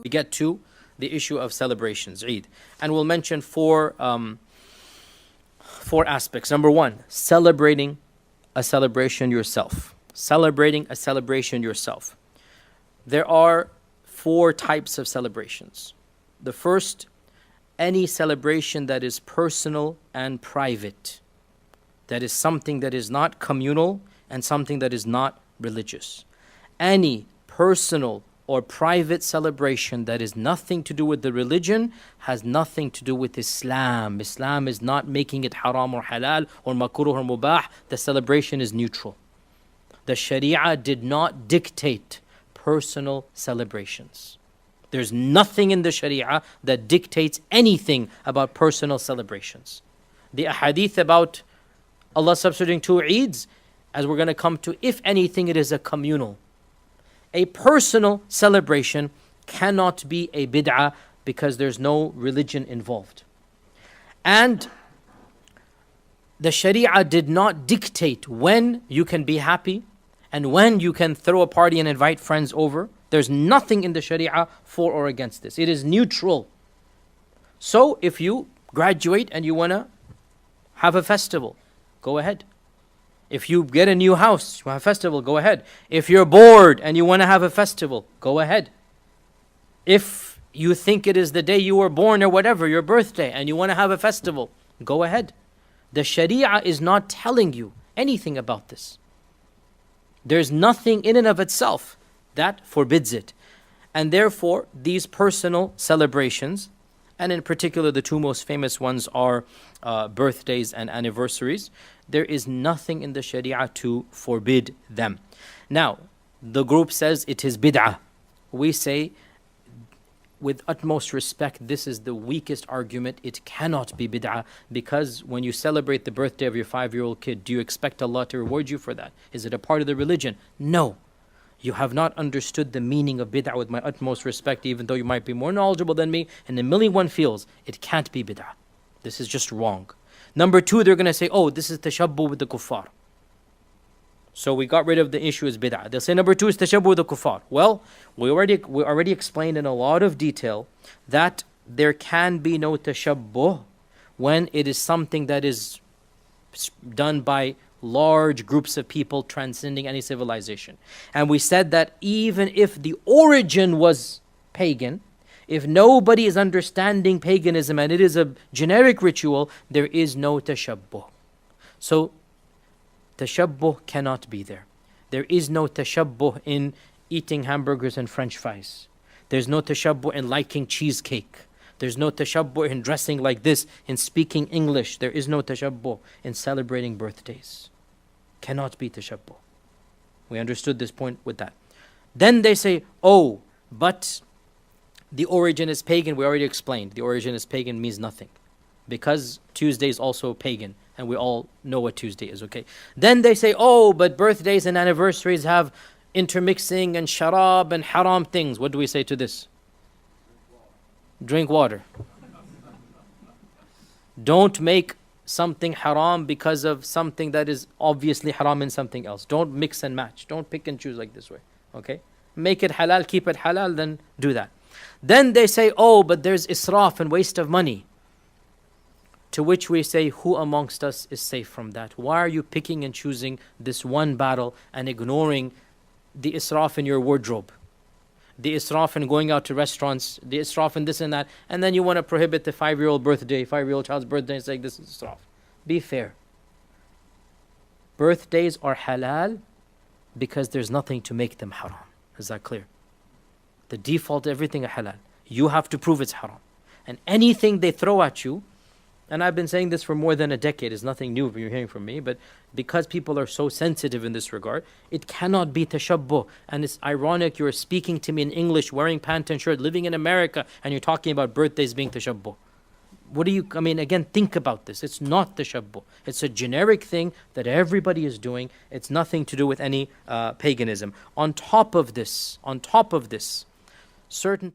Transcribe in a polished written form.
We get to the issue of celebrations, Eid, and we'll mention four aspects. Number one, celebrating a celebration yourself. Celebrating a celebration yourself. There are four types of celebrations. The first, any celebration that is personal and private. That is something that is not communal and something that is not religious. Any personal or private celebration that is nothing to do with the religion has nothing to do with Islam. Islam is not making it haram or halal or makruh or mubah. The celebration is neutral. The Sharia did not dictate personal celebrations. There's nothing in the Sharia that dictates anything about personal celebrations. The ahadith about Allah substituting two Eids, as we're going to come to, if anything, it is a communal. A personal celebration cannot be a bid'ah because there's no religion involved. And the Sharia did not dictate when you can be happy and when you can throw a party and invite friends over. There's nothing in the Sharia for or against this. It is neutral. So if you graduate and you want to have a festival, go ahead. If you get a new house, you have a festival, go ahead. If you're bored and you want to have a festival, go ahead. If you think it is the day you were born or whatever, your birthday, and you want to have a festival, go ahead. The Sharia is not telling you anything about this. There's nothing in and of itself that forbids it. And therefore, these personal celebrations, and in particular the two most famous ones are birthdays and anniversaries, there is nothing in the Sharia to forbid them. Now, the group says it is bid'ah. We say, with utmost respect, this is the weakest argument. It cannot be bid'ah, because when you celebrate the birthday of your 5-year-old kid, do you expect Allah to reward you for that? Is it a part of the religion? No. You have not understood the meaning of bid'ah, with my utmost respect, even though you might be more knowledgeable than me in a million one fields. It can't be bid'ah. This is just wrong. Number two, they're going to say, oh, this is tashabbuh with the kuffar. So we got rid of the issue as bid'ah. They'll say number two is tashabbuh with the kuffar. Well, we already explained in a lot of detail that there can be no tashabbuh when it is something that is done by large groups of people transcending any civilization. And we said that even if the origin was pagan, if nobody is understanding paganism and it is a generic ritual, there is no tashabbuh. So, tashabbuh cannot be there. There is no tashabbuh in eating hamburgers and French fries. There's no tashabbuh in liking cheesecake. There's no tashabbuh in dressing like this, in speaking English. There is no tashabbuh in celebrating birthdays. Cannot be tashabbuh. We understood this point with that. Then they say, oh, but the origin is pagan. We already explained. The origin is pagan means nothing, because Tuesday is also pagan, and we all know what Tuesday is, okay? Then they say, oh, but birthdays and anniversaries have intermixing and sharab and haram things. What do we say to this? Drink water. Don't make something haram because of something that is obviously haram in something else. Don't mix and match. Don't pick and choose like this way, okay? Make it halal, keep it halal, then do that. Then they say, oh, but there's israf and waste of money. To which we say, who amongst us is safe from that? Why are you picking and choosing this one battle and ignoring the israf in your wardrobe? The israf in going out to restaurants, the israf in this and that, and then you want to prohibit the 5-year-old birthday, 5-year-old child's birthday, and say this is israf. Be fair. Birthdays are halal because there's nothing to make them haram. Is that clear? The default, everything is halal. You have to prove it's haram. And anything they throw at you, and I've been saying this for more than a decade, it's nothing new you're hearing from me, but because people are so sensitive in this regard, it cannot be tashabbuh. And it's ironic, you're speaking to me in English, wearing pant and shirt, living in America, and you're talking about birthdays being tashabbuh. Again, think about this. It's not tashabbuh. It's a generic thing that everybody is doing. It's nothing to do with any paganism. On top of this, certain